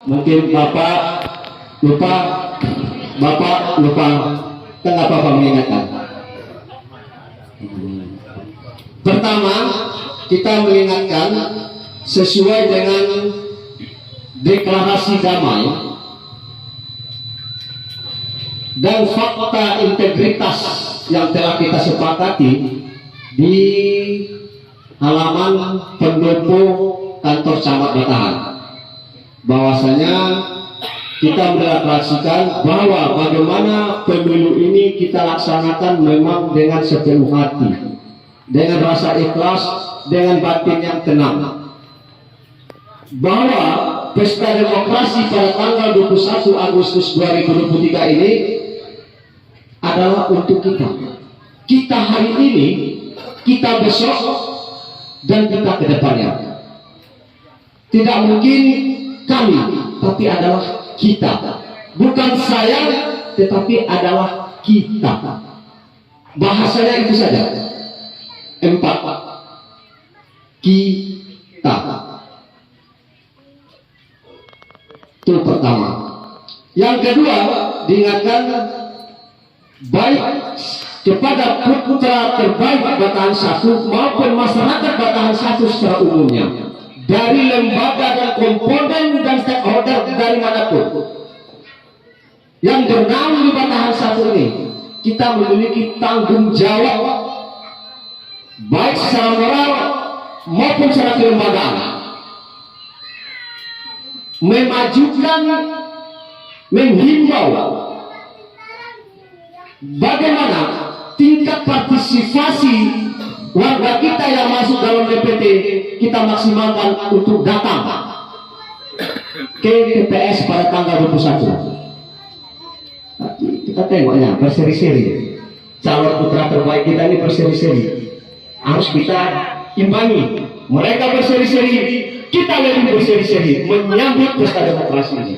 Mungkin Bapak lupa, kenapa Bapak mengingatkan? Pertama, kita mengingatkan sesuai dengan deklarasi damai dan fakta integritas yang telah kita sepakati di halaman pendopo kantor camat Batahan, bahwasanya kita mendeklarasikan bahwa bagaimana pemilu ini kita laksanakan memang dengan sepenuh hati, dengan rasa ikhlas, dengan batin yang tenang, bahwa pesta demokrasi pada tanggal 21 Agustus 2023 ini adalah untuk kita hari ini, kita besok, dan kita ke depannya. Tidak mungkin kami, tapi adalah kita. Bukan saya, tetapi adalah kita. Bahasanya itu saja. 4. Kita. Itu pertama. Yang kedua, diingatkan baik kepada putra terbaik Batahan 1 maupun masyarakat Batahan 1 secara umumnya, dari lembaga dan komponen dan stakeholder dari manapun yang bernaung di Batahan 1 ini, kita memiliki tanggung jawab baik secara moral maupun secara kelembagaan, memajukan, menghimbau bagaimana tingkat partisipasi warga kita yang masuk dalam DPT kita maksimalkan untuk datang ke TPS pada tanggal 21. Kita tengoknya berseri-seri, calon putra terbaik kita ini berseri-seri, harus kita imbangi. Mereka berseri-seri, kita lebih berseri-seri menyambut pesta demokrasi ini.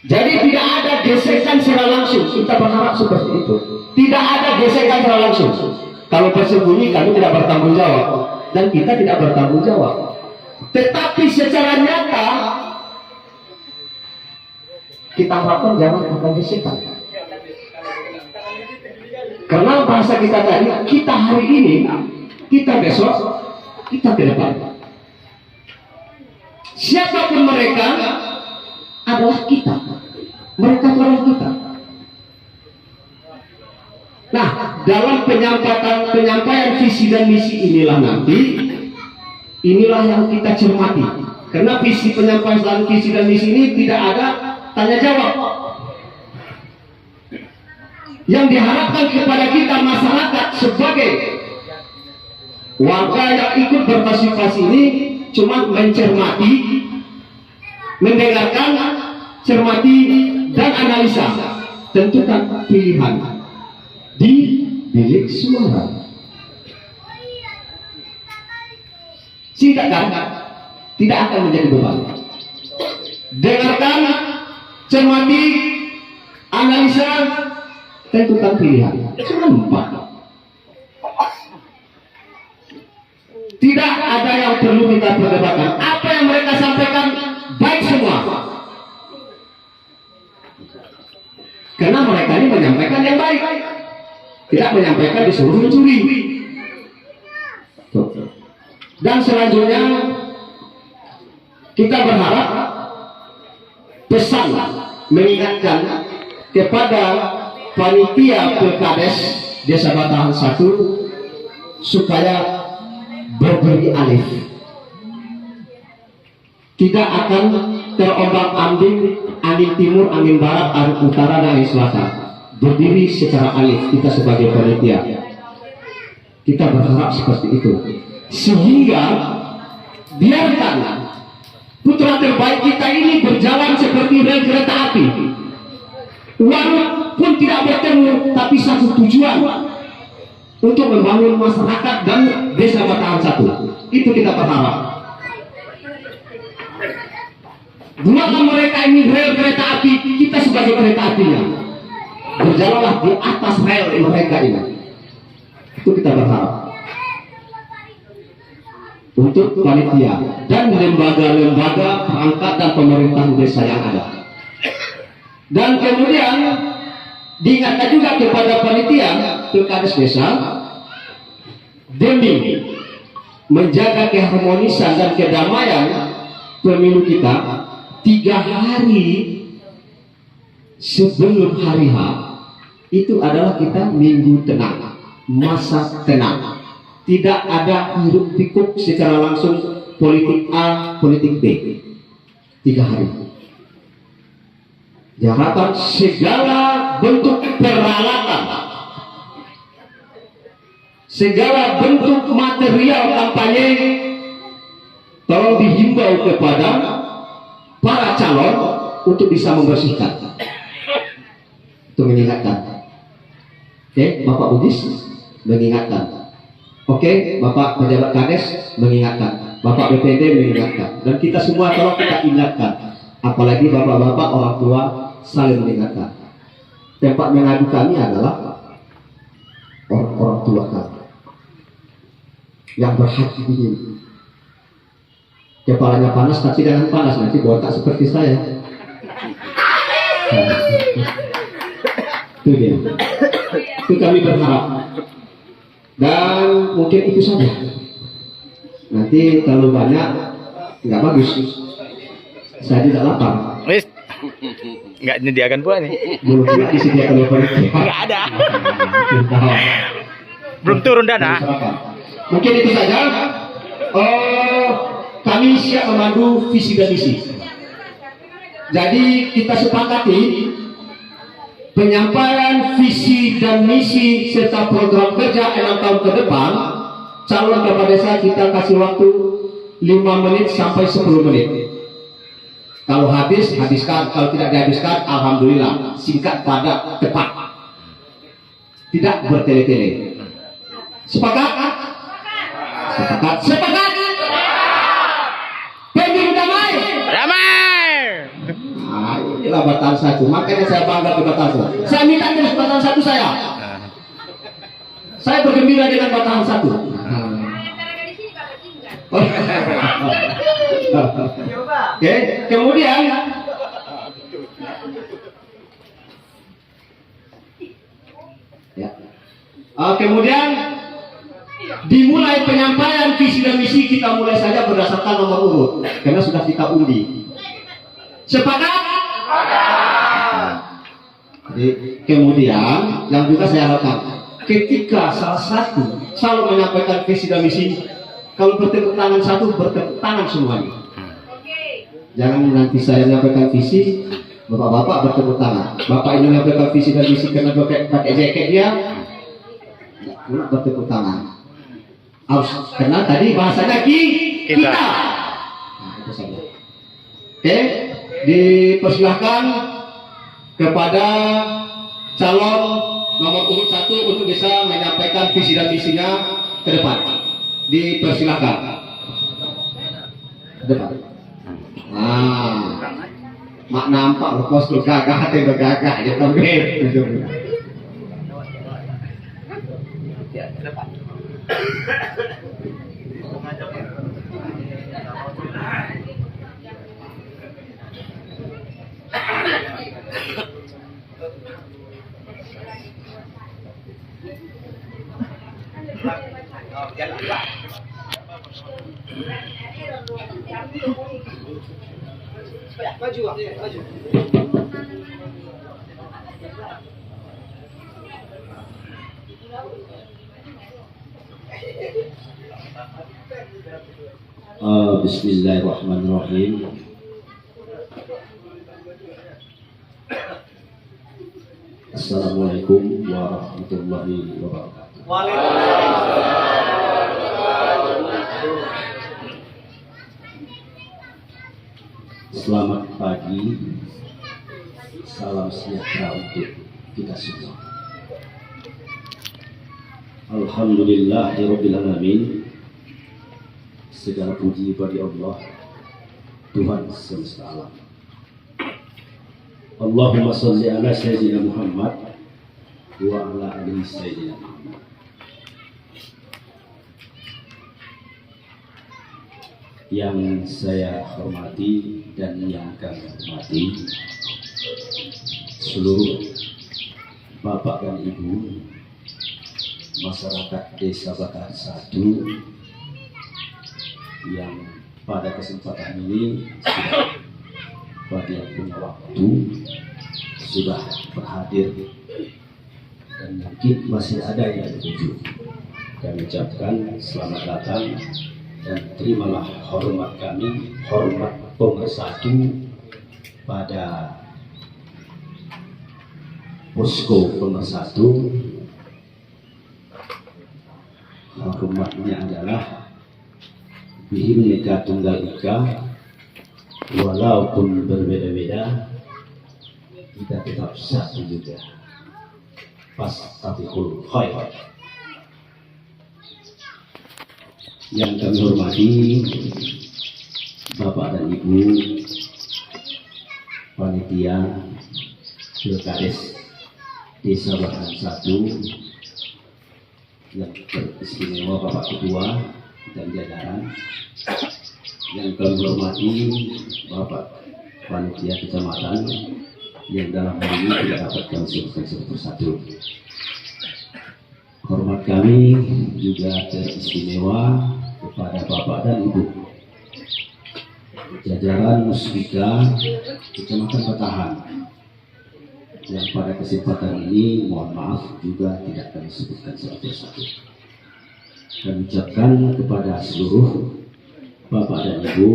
Jadi tidak ada gesekan secara langsung, kita berharap seperti itu. Tidak ada gesekan secara langsung. Kalau bersembunyi kami tidak bertanggung jawab, dan kita tidak bertanggung jawab. Tetapi secara nyata kita harapkan jangan ada gesekan. Karena bahasa kita tadi, kita hari ini, kita besok, kita ke depan. Siapapun mereka adalah kita. Mereka adalah kita. Nah, dalam penyampaian visi dan misi inilah nanti, inilah yang kita cermati. Karena visi penyampaian visi dan misi ini tidak ada tanya jawab. Yang diharapkan kepada kita masyarakat sebagai warga yang ikut berpartisipasi ini cuma mencermati, mendengarkan, cermati, dan analisa, tentukan pilihan di bilik suara. Singkat kata, tidak akan menjadi beban. Dengarkan, cermati, analisa, tentukan pilihan. Cuma 4. Tidak ada yang perlu kita perdebatkan. Apa yang mereka sampaikan baik semua. Karena mereka ini menyampaikan yang baik, tidak menyampaikan disuruh mencuri. Dan selanjutnya kita berharap pesan mengingatkan kepada panitia Pilkades Desa Batahan 1 supaya berberi alih, tidak akan terombang-ambing angin timur, angin barat, angin utara, dan angin selatan. Berdiri secara alif kita sebagai panitia. Kita berharap seperti itu, sehingga biarkan putra terbaik kita ini berjalan seperti rel kereta api, walaupun tidak bertemu, tapi satu tujuan, untuk membangun masyarakat dan desa Batahan 1. Itu kita berharap. Buatlah mereka ini rel kereta api, kita sebagai kereta apinya. Berjalanlah di atas rel mereka ini. Itu kita berharap. untuk panitia dan lembaga-lembaga perangkat dan pemerintah desa yang ada. Dan kemudian diingatkan juga kepada panitia pilkades desa demi menjaga keharmonisan dan kedamaian pemilu kita 3 hari sebelum hari H itu adalah kita minggu tenang, masa tenang. Tidak ada hiruk pikuk secara langsung politik A, politik B. 3 hari. Diharapkan segala bentuk peralatan, segala bentuk material kampanye tolong dihimbau kepada para calon untuk bisa membersihkan. Itu mengingatkan. Oke, Bapak Bugis mengingatkan. Oke, Bapak pejabat kades mengingatkan, Bapak BPD mengingatkan, dan kita semua tolong kita ingatkan, apalagi bapak-bapak orang tua saling mengingatkan. Tempat mengadu kami adalah orang tua kami yang berhati dingin. Kepalanya panas tapi jangan panas, nanti botak seperti saya. Itu dia. Itu kami berharap. Dan mungkin itu saja. Nanti terlalu banyak nggak bagus. Saya tidak lapar. Wis, nggak menyediakan pula nih. Belum tidak disediakan oleh panitia. Nggak ada. Belum turun dana. Mungkin itu saja. Kami siap memandu visi dan misi. Jadi kita sepakati penyampaian visi dan misi serta program kerja 6 tahun ke depan, calon kepala desa kita kasih waktu 5 menit sampai 10 menit. Kalau habis, habiskan. Kalau tidak dihabiskan, alhamdulillah, singkat, padat, tepat. Tidak bertele-tele. Sepakat? Sepakat. Sepakat? Pemilu damai. Damai. Nah, inilah Batahan 1. Makanya saya bangga di Batahan 1. Saya minta terus Batahan 1 saya. Saya bergembira dengan Batahan 1. Oke, kemudian ya. Kemudian dimulai penyampaian visi dan misi, kita mulai saja berdasarkan nomor urut karena sudah kita undi. Sepakat? Jadi, kemudian yang juga saya harapkan ketika salah satu selalu menyampaikan visi dan misi, kalau bertepuk tangan satu, bertepuk tangan semuanya. Jangan nanti saya menyampaikan visi, bapak-bapak bertepuk tangan. Bapak ini menyampaikan visi dan misi karena pakai jaket dia, bertepuk tangan. Harus, karena tadi bahasanya kita. Nah, itu saja. Oke, dipersilahkan kepada calon nomor urut 1 untuk bisa menyampaikan visi dan misinya ke depan. Dipersilahkan. Ke depan. Nah, mak nampak lepas tu gagah hati bergagah je tak begitu. Bismillahirrahmanirrahim. Assalamualaikum warahmatullahi wabarakatuh. Selamat pagi, salam sejahtera untuk kita semua. Alhamdulillahirabbil alamin. Segala puji bagi Allah, Tuhan semesta alam. Allahumma sholli ala sayyidina Muhammad wa ala ali sayyidina Muhammad. Yang saya hormati dan yang kami hormati seluruh Bapak dan Ibu masyarakat Desa Batahan 1 yang pada kesempatan ini sudah bagi yang punya waktu sudah berhadir dan mungkin masih ada yang setuju. Kami ucapkan selamat datang dan terimalah hormat kami, hormat pemersatu pada posko pemersatu. Hormatnya adalah Bhinneka Tunggal Ika, walaupun berbeda-beda kita tetap satu juga. Fastabiqul khairat. Yang kami hormati Bapak dan Ibu panitia Pilkades Desa Batahan 1 yang beristimewa Bapak Ketua dan jajaran, yang kami hormati Bapak panitia kecamatan yang dalam hal ini tidak dapat kami sebutkan satu persatu. Hormat kami juga teristimewa kepada Bapak dan Ibu jajaran Muspika Kecamatan Batahan yang pada kesempatan ini mohon maaf juga tidak kami sebutkan satu persatu. Kami ucapkan kepada seluruh Bapak dan Ibu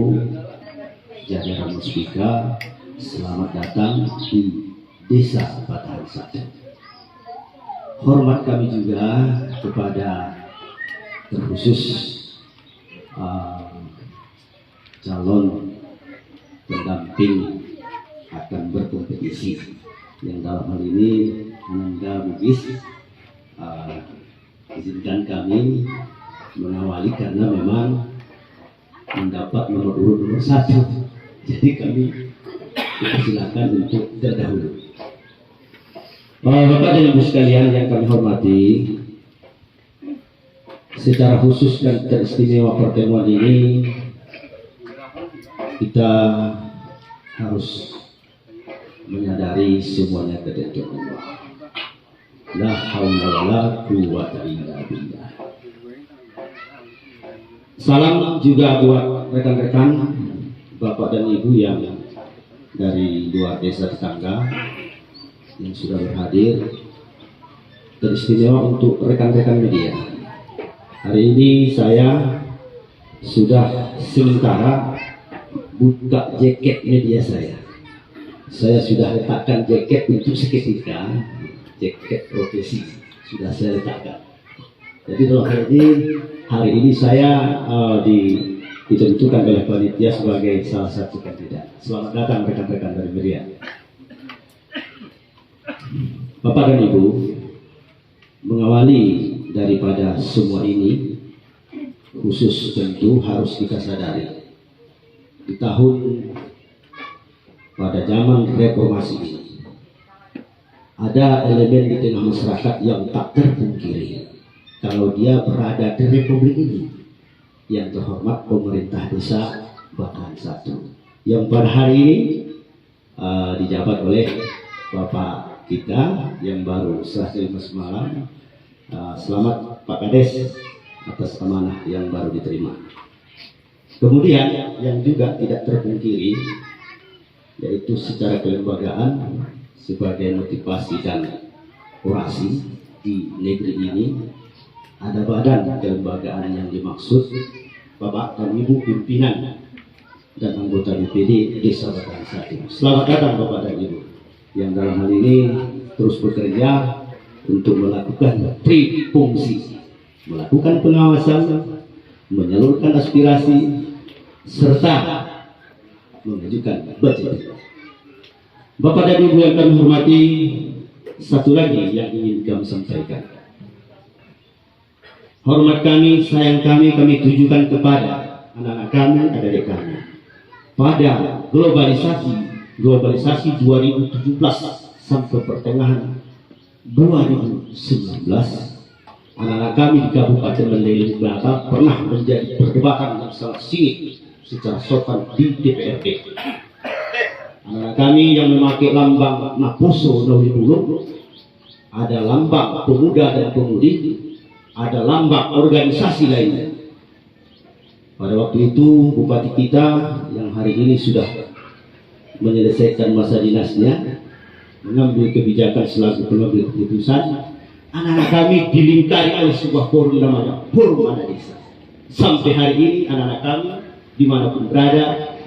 jajaran Muspika selamat datang di Desa Batahan 1. Hormat kami juga kepada terkhusus calon pendamping akan berkompetisi yang dalam hal ini Ananda Bugis. Izinkan kami mengawali karena memang mendapat nomor urut nomor 1, jadi kami silakan untuk terdahulu. Bapak dan Ibu sekalian yang kami hormati, secara khusus dan teristimewa pertemuan ini kita harus menyadari semuanya ketentuan Allah. La haula wala quwwata illa billah. Salam juga buat rekan-rekan Bapak dan Ibu yang dari luar desa tetangga yang sudah berhadir, teristimewa untuk rekan-rekan media. Hari ini saya sudah sementara buka jaket media saya. Saya sudah letakkan jaket untuk seketika, jaket profesi sudah saya letakkan. Jadi dalam hari ini saya ditentukan oleh panitia sebagai salah satu kandidat. Selamat datang rekan-rekan dari media. Bapak dan Ibu, mengawali daripada semua ini, khusus tentu harus kita sadari di tahun pada zaman reformasi ini ada elemen di tengah masyarakat yang tak terpungkiri kalau dia berada di Republik ini, yang terhormat pemerintah Desa Batahan 1 yang pada hari ini dijabat oleh Bapak kita yang baru serah terima semalam. Selamat Pak Kades atas amanah yang baru diterima. Kemudian yang juga tidak terpungkiri yaitu secara kelembagaan sebagai motivasi dan orasi di negeri ini ada badan kelembagaan yang dimaksud Bapak dan Ibu pimpinan dan anggota DPD Desa Batahan 1. Selamat datang Bapak dan Ibu yang dalam hal ini terus bekerja untuk melakukan trifungsi, melakukan pengawasan, menyalurkan aspirasi, serta mengajukan budget. Bapak dan Ibu yang kami hormati, satu lagi yang ingin kami sampaikan. Hormat kami, sayang kami tujukan kepada anak-anak kami, adik-adik kami. Pada globalisasi 2017 sampai pertengahan 2019, anak-anak kami di Kabupaten Mandailing Barat pernah menjadi perdebatan yang sangat sengit secara sopan di DPRD. Anak kami yang memakai lambang Maposo dahulu, ada lambang pemuda dan pemudi, ada lambang organisasi lainnya. Pada waktu itu bupati kita yang hari ini sudah menyelesaikan masa dinasnya, mengambil kebijakan selaku pengambil keputusan, anak-anak kami dilingkari oleh sebuah forum namanya Forum Anak Desa. Sampai hari ini anak-anak kami dimanapun berada,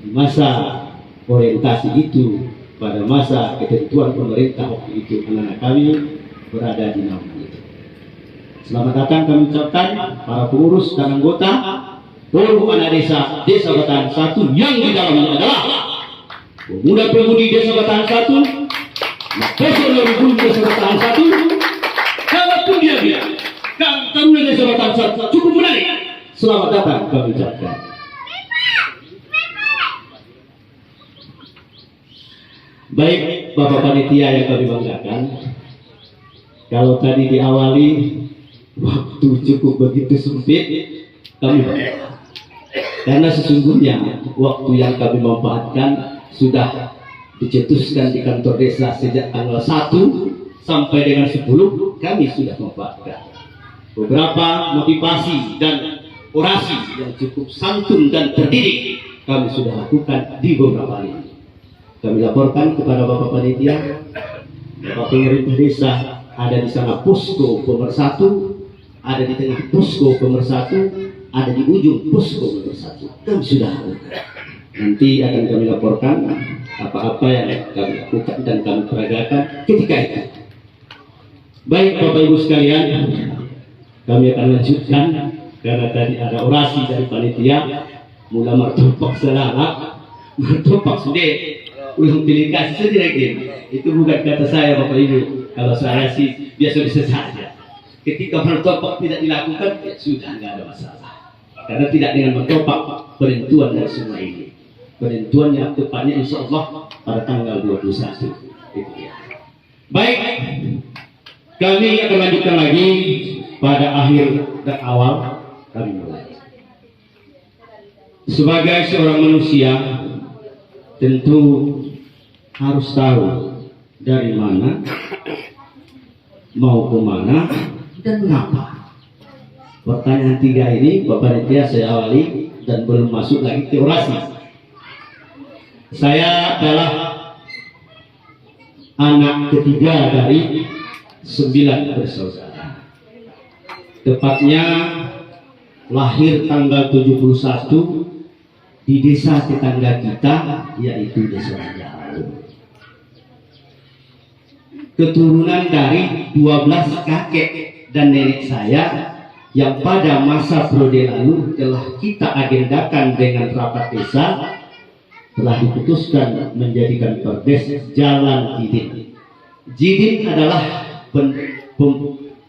di masa orientasi itu, pada masa ketentuan pemerintah waktu itu, anak-anak kami berada di naungan itu. Selamat datang kami ucapkan para pengurus dan anggota Forum Anak Desa Desa Batahan 1 yang di dalamnya adalah pemuda-pemudi Desa Batahan 1, Maposo Desa Batahan 1, kalaupun dia Taruna Desa Batahan 1 cukup menarik. Selamat datang kami ucapkan. Baik Bapak Panitia yang kami banggakan, kalau tadi diawali waktu cukup begitu sempit, kami bangga. Karena sesungguhnya waktu yang kami manfaatkan sudah dicetuskan di kantor desa sejak tanggal 1 sampai dengan 10 kami sudah manfaatkan. Beberapa motivasi dan orasi yang cukup santun dan terdidik kami sudah lakukan di beberapa kali. Kami laporkan kepada Bapak Panitia, Bapak Pemerintah Desa, ada di sana posko pemersatu, ada di tengah posko pemersatu, ada di ujung posko pemersatu. Kami sudah lakukan. Nanti akan kami laporkan apa-apa yang kami lakukan dan kami peragakan ketika itu. Baik Bapak Ibu sekalian, kami akan lanjutkan karena tadi ada orasi dari panitia, mula martopak selala, martopak sudah. Ulang pilih kasih saja lagi. Itu bukan kata saya Bapak Ibu. Kalau saya sih biasa-biasa saja. Ketika bertopak tidak dilakukan, ya sudah nggak ada masalah. Karena tidak dengan bertopak penentuan dari semua ini. Penentuannya tepatnya insya Allah pada tanggal 21. Itu ya. Baik, kami akan lanjutkan lagi pada akhir dan awal kami mulai. Sebagai seorang manusia, tentu harus tahu dari mana, mau kemana, dan mengapa. Pertanyaan 3 ini Bapak Panitia saya awali dan belum masuk lagi ke orasi. Saya adalah anak ketiga dari 9 bersaudara. Tepatnya lahir tanggal 71 di desa tetangga kita, yaitu Desa Jauh. Keturunan dari 12 kakek dan nenek saya yang pada masa periode lalu telah kita agendakan dengan rapat desa, telah diputuskan menjadikan perdes Jalan Jidin. Jidin adalah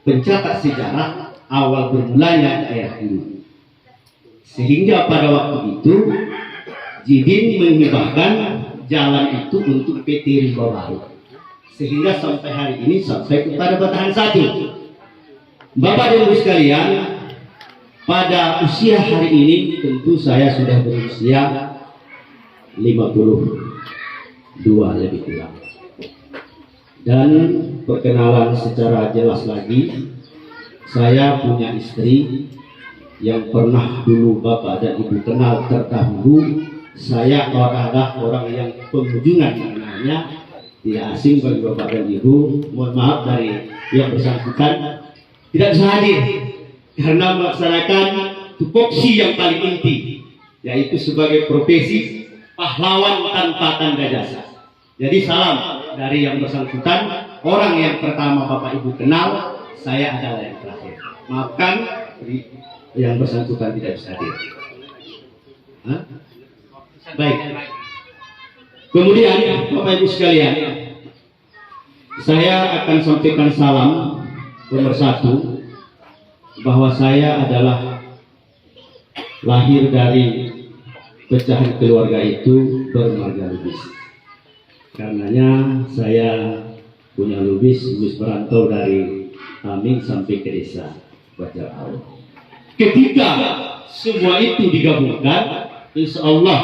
pencatat sejarah awal bermulanya daerah ini. Sehingga pada waktu itu Jidin menghibahkan jalan itu untuk PT Rimba Baru. Sehingga sampai hari ini sampai kepada Batahan 1. Bapak dan Ibu sekalian, pada usia hari ini tentu saya sudah berusia 52 lebih kurang. Dan perkenalan secara jelas lagi, saya punya istri yang pernah dulu Bapak dan Ibu kenal terdahulu. Saya adalah orang yang pengunjungan mengenalnya, tidak asing bagi Bapak dan Ibu. Mohon maaf dari yang bersangkutan tidak bisa hadir karena melaksanakan tupoksi yang paling inti, yaitu sebagai profesi pahlawan tanpa tanda jasa. Jadi salam dari yang bersangkutan, orang yang pertama Bapak Ibu kenal, saya adalah yang terakhir. Maafkan yang bersangkutan tidak bisa hadir. Baik. Kemudian Bapak Ibu sekalian, saya akan sampaikan salam nomor 1, bahwa saya adalah lahir dari pecahan keluarga itu bermarga Lubis. Karenanya saya punya Lubis berantau dari Taming sampai ke desa Bajau. Ketika semua itu digabungkan, insya Allah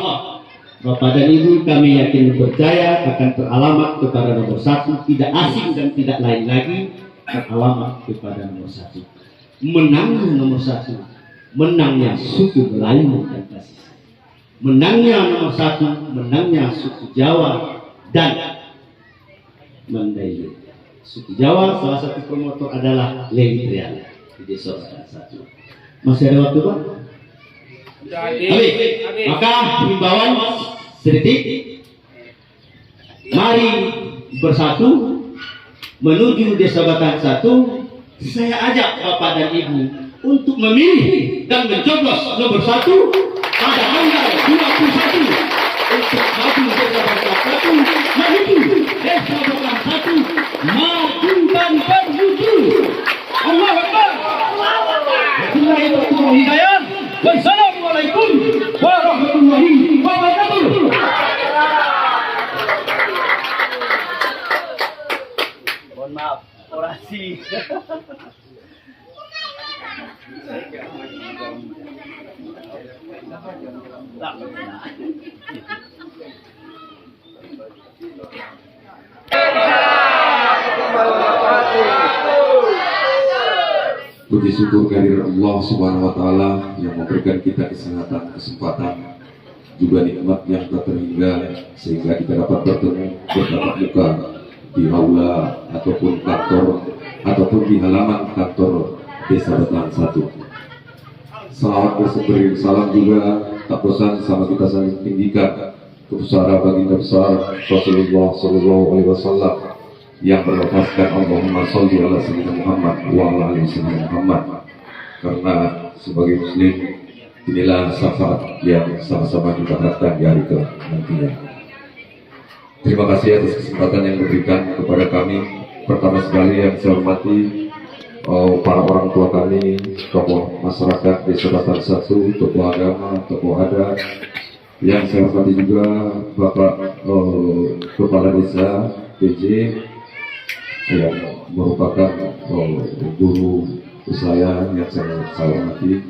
Bapak dan Ibu kami yakin percaya akan teralamat kepada nomor satu, tidak asing dan tidak lain lagi, teralamat kepada nomor satu. Menangnya nomor satu, menangnya suku Melayu dan Pasisir. Menangnya nomor satu, menangnya suku Jawa dan Mandailing. Suku Jawa salah satu promotor adalah Lewi Triana di desa satu. Masih ada waktu Pak? Habis. Maka himbauan sedikit, mari bersatu menuju desa Batan satu. Saya ajak Bapak dan Ibu untuk memilih dan mencoblos nomor satu pada tanggal 21 untuk maju desa Batan satu, menuju desa Batan satu, maju dan berwuju. Allah Akbar. Bismillahirrahmanirrahim. Wassalamualaikum warahmatullahi wabarakatuh. Mohon maaf, orasi. Puji syukur kehadirat Allah Subhanahu wa taala yang memberikan kita kesehatan, kesempatan, juga nikmat yang tak terhingga sehingga kita dapat bertemu bertatap muka di aula ataupun kantor ataupun di halaman kantor Desa Batan 1. Salawat bersemberi salam juga tak bosan sama kita saling tinggikan kebesaran baginda besar Rasulullah Sallallahu Alaihi Wasallam yang berlafazkan Allahumma sholli ala sayyidina Muhammad wa ala ali sayyidina Muhammad. Karena sebagai muslim inilah syafaat yang sama-sama kita harapkan di hari kelak nantinya. Terima kasih atas kesempatan yang diberikan kepada kami. Pertama sekali yang saya hormati para orang tua kami, tokoh masyarakat Desa Batan 1, tokoh agama, tokoh adat. Yang saya hormati juga Bapak Kepala Desa PJ yang merupakan guru saya yang saya hormati.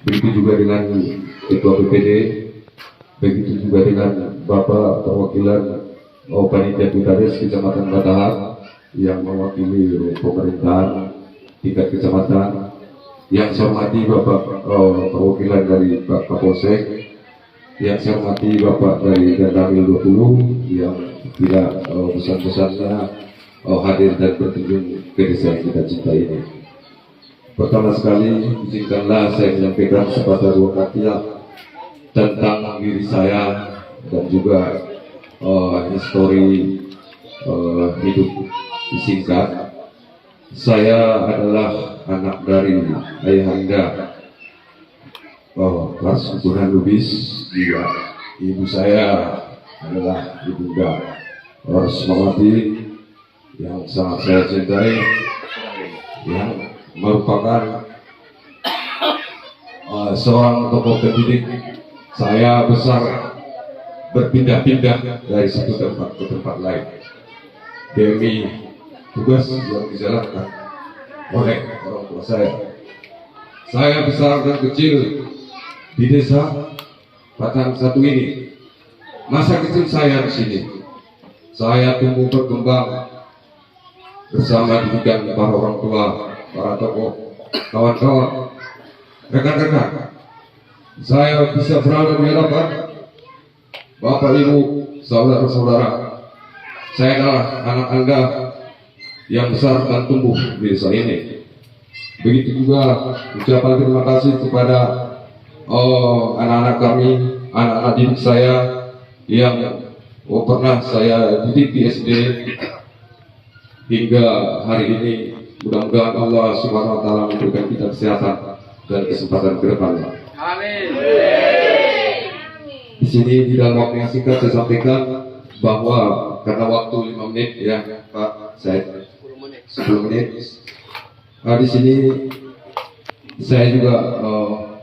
Begitu juga dengan Ketua BPD, begitu juga dengan Bapak Perwakilan Panitia Pilkades Kecamatan Batahar yang mewakili pemerintahan tingkat kecamatan. Yang saya hormati Bapak perwakilan dari Pak Kapolsek, yang saya hormati Bapak dari Danramil 20 yang tidak besar-besarnya hadir dan berkunjung ke desa yang kita cintai ini. Pertama sekali, izinkanlah saya menyampaikan sepatah dua kata tentang diri saya dan juga histori hidup disingkat. Saya adalah anak dari ayahanda Lars Burhan Lubis. Juga ibu saya adalah ibunda Rosmawati yang sangat saya cintai, yang merupakan seorang tokoh pendidik. Saya besar berpindah-pindah dari satu tempat ke tempat lain demi tugas yang dijalankan oleh orang tua saya. Saya besar dan kecil di desa Batan 1 ini. Masa kecil saya di sini, saya tumbuh berkembang bersama didikan para orang tua, para tokoh, kawan-kawan, rekan-rekan. Saya bisa berada di hadapan Bapak Ibu, saudara-saudara. Saya adalah anak Anda yang besar dan tumbuh di desa ini. Begitu juga ucapan terima kasih kepada anak-anak kami, anak-anak didik saya yang pernah saya didik di SD hingga hari ini. Mudah-mudahan Allah Subhanahu wa taala memberikan kita kesehatan dan kesempatan ke depannya. Amin. Di sini di dalam waktu yang singkat saya sampaikan bahwa karena waktu 5 menit ya Pak, saya 10 menit. Di sini saya juga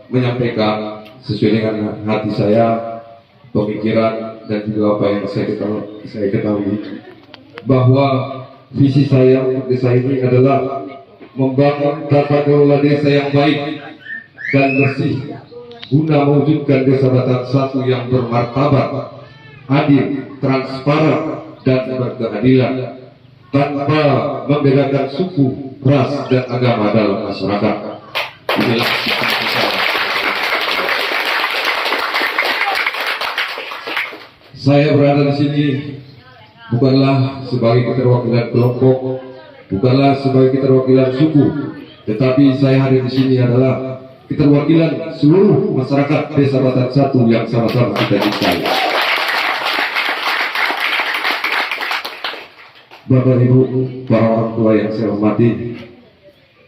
menyampaikan sesuai dengan hati saya, pemikiran dan juga apa yang saya ketahui bahwa visi saya untuk desa ini adalah membangun tata kelola desa yang baik dan bersih guna mewujudkan Desa Batan Satu yang bermartabat, adil, transparan, dan berkeadilan tanpa membedakan suku, ras, dan agama dalam masyarakat. Inilah visi saya. Saya berada di sini bukanlah sebagai keterwakilan kelompok, bukanlah sebagai keterwakilan suku, tetapi saya hadir di sini adalah keterwakilan seluruh masyarakat Desa Batan Satu yang sama-sama kita cintai. Bapak Ibu, para orang tua yang saya hormati,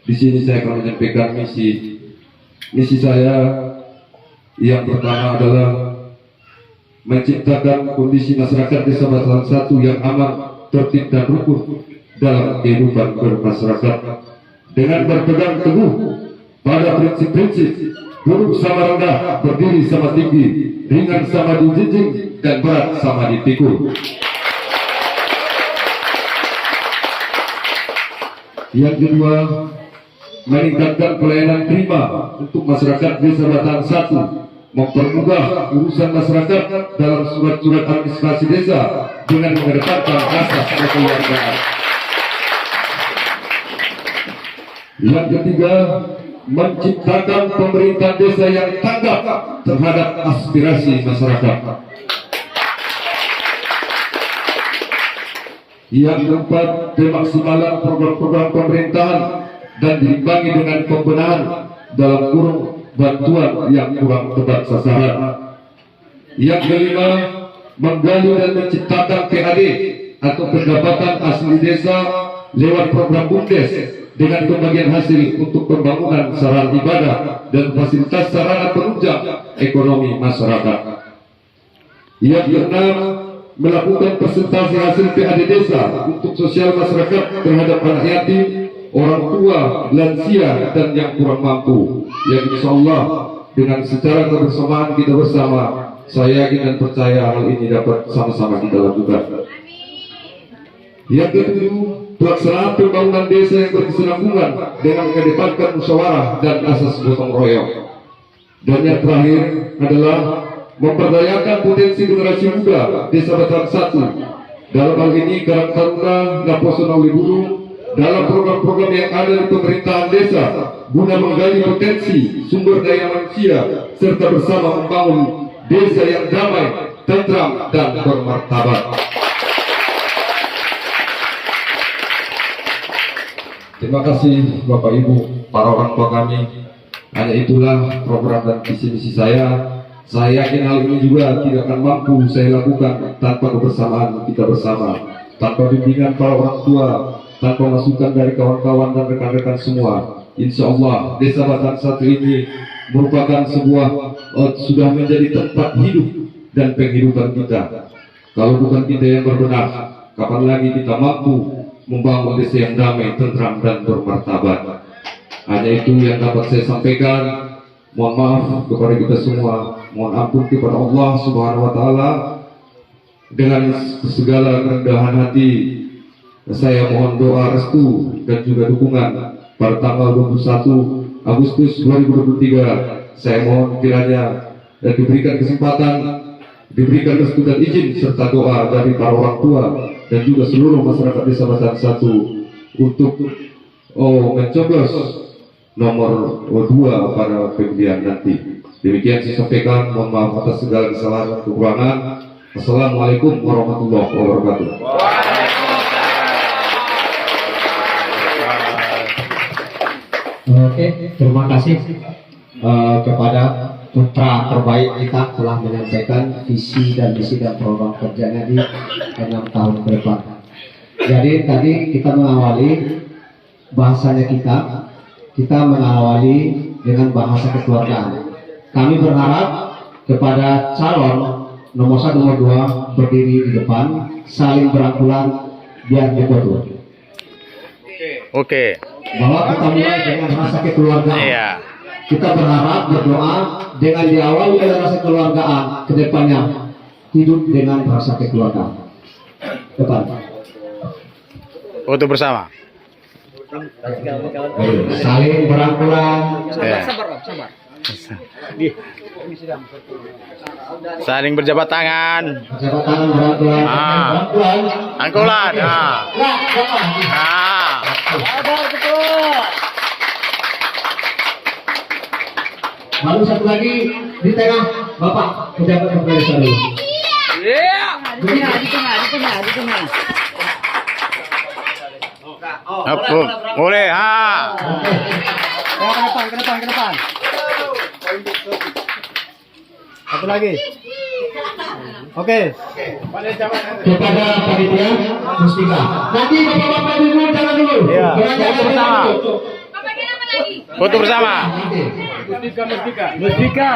di sini saya akan menyampaikan misi saya. Yang pertama adalah menciptakan kondisi masyarakat Desa Batan Satu yang aman, tertib, dan rukun dalam kehidupan bermasyarakat dengan berpegang teguh pada prinsip-prinsip duduk sama rendah, berdiri sama tinggi, ringan sama dijinjing, dan berat sama dipikul. Yang kedua, meningkatkan pelayanan prima untuk masyarakat Desa Batan Satu, mempermudah urusan masyarakat dalam surat-surat administrasi desa dengan mengedepankan asas kekeluargaan. Yang ketiga, menciptakan pemerintah desa yang tanggap terhadap aspirasi masyarakat. Yang keempat, pemaksimalan program-program pemerintahan dan diimbangi dengan pembenahan dalam kurung bantuan yang kurang tepat sasaran. Yang kelima, menggali dan menciptakan PAD atau pendapatan asli desa lewat program BUMDes dengan pembagian hasil untuk pembangunan sarana ibadah dan fasilitas sarana penunjang ekonomi masyarakat. Yang keenam, melakukan presentasi hasil PAD desa untuk sosial masyarakat terhadap anak yatim, orang tua, lansia, dan yang kurang mampu, yang insya Allah dengan secara kebersamaan kita bersama, saya yakin dan percaya hal ini dapat sama-sama kita lakukan. Yang ketujuh, pelaksanaan pembangunan desa yang berkesinambungan dengan mengedepankan musyawarah dan asas gotong royong. Dan yang terakhir adalah memperdayakan potensi generasi muda Desa Batan Satu. Dalam hal ini Karang Taruna Naposona Uliburu dalam program-program yang ada di pemerintahan desa guna menggali potensi sumber daya manusia serta bersama membangun desa yang damai, tentram, dan bermartabat. Terima kasih Bapak Ibu, para orang tua kami. Hanya itulah program dan visi misi saya. Saya yakin hal ini juga tidak akan mampu saya lakukan tanpa kebersamaan kita bersama, tanpa bimbingan para orang tua, tanpa masukan dari kawan-kawan dan rekan-rekan semua. Insya Allah Desa Batan Satu ini merupakan sebuah sudah menjadi tempat hidup dan penghidupan kita. Kalau bukan kita yang berbenah, kapan lagi kita mampu membangun desa yang damai, tentram, dan bermartabat. Hanya itu yang dapat saya sampaikan. Mohon maaf kepada kita semua, mohon ampun kepada Allah Subhanahu wa Ta'ala. Dengan segala kerendahan hati, saya mohon doa restu dan juga dukungan pada tanggal 21 Agustus 2023. Saya mohon kiranya diberikan kesempatan, diberikan restu dan izin serta doa dari para orang tua dan juga seluruh masyarakat Desa Batan Satu untuk mencoblos nomor 2 pada pemilihan nanti. Demikian saya sampaikan, mohon maaf atas segala kesalahan dan kekurangan. Assalamualaikum warahmatullahi wabarakatuh. Oke, terima kasih kepada putra terbaik kita telah menyampaikan visi dan misi dan program kerjanya di 6 tahun ke depan. Jadi tadi kita mengawali bahasanya kita mengawali dengan bahasa kekeluargaan. Kami berharap kepada calon nomor 1, nomor 2 berdiri di depan, saling berangkulan biar difoto. Oke. Bahwa kita mulai dengan rasa kekeluargaan. Iya. Kita berharap berdoa dengan diawali oleh rasa kekeluargaan, kedepannya hidup dengan rasa kekeluargaan. Depan. Foto bersama. Saling berangkulan. Iya. Sabar. Saling berjabat tangan. Jabat tangan pelan-pelan. Angkulan. Lalu satu lagi di tengah, Bapak pejabat kepala desa dulu. Di tengah. Boleh. Ke depan. Satu lagi. Oke. Kepada panitia Mustika. Nanti bapak-bapak dulu jangan dulu. Iya. Jangan Bersama. dulu. Foto bersama. Mustika.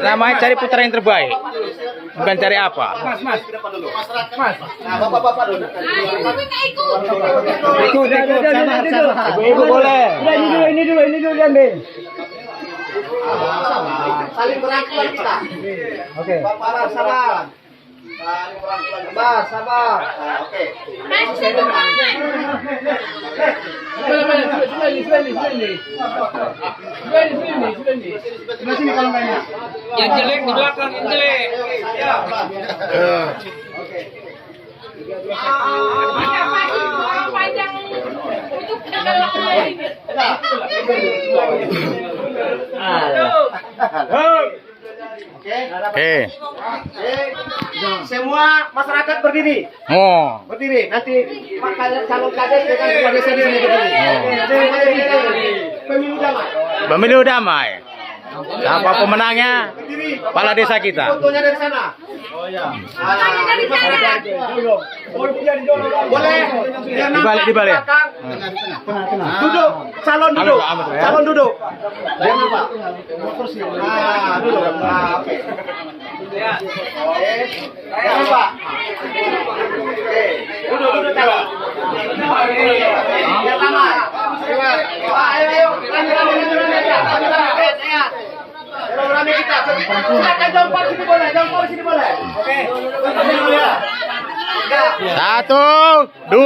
Namanya cari putra yang terbaik. Bukan cari apa. Mas. Ikut. Sabar. Ibu boleh. Ini dulu diambil. Saling berangkulan kita. Oke. Sabar. Sabar. Oke. Yang jelek di belakang, yang jelek. Oke. Semua masyarakat berdiri. Berdiri. Nanti calon kades dengan kepala desa di sini berdiri. Pemilu damai. Pemilu damai. Siapa pemenangnya? Kepala desa kita. Fotonya dari sana. Boleh. Dibalik. Duduk. Calon duduk. Calon duduk. Biar nampak. Duduk. Oke. Biar nampak. Duduk calon. Biar nampak. Ayo. Rame kita. Silakan jongkok sini boleh. Oke. 1, 2, 3.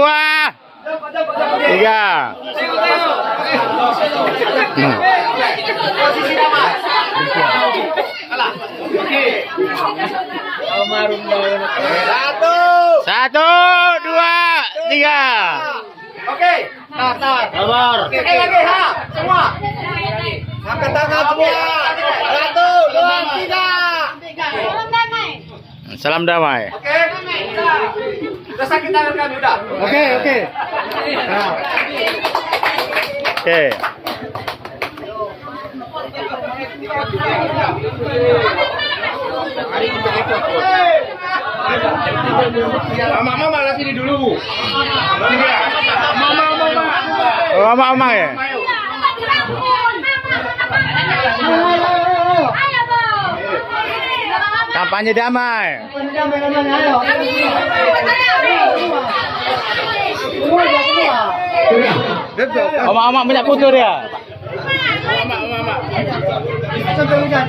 Posisi damai. Satu, 2, 3. Oke. Sabar. Oke lagi semua. Angkat tangan semua. 1, 2, 3. Salam damai. Oke. Udah sakit tangan kami udah. Oke. Oke. Mama malah sini dulu. Mama. Oh, Mama ya. Kampanye damai. Oma banyak foto dia. Sampai hujan.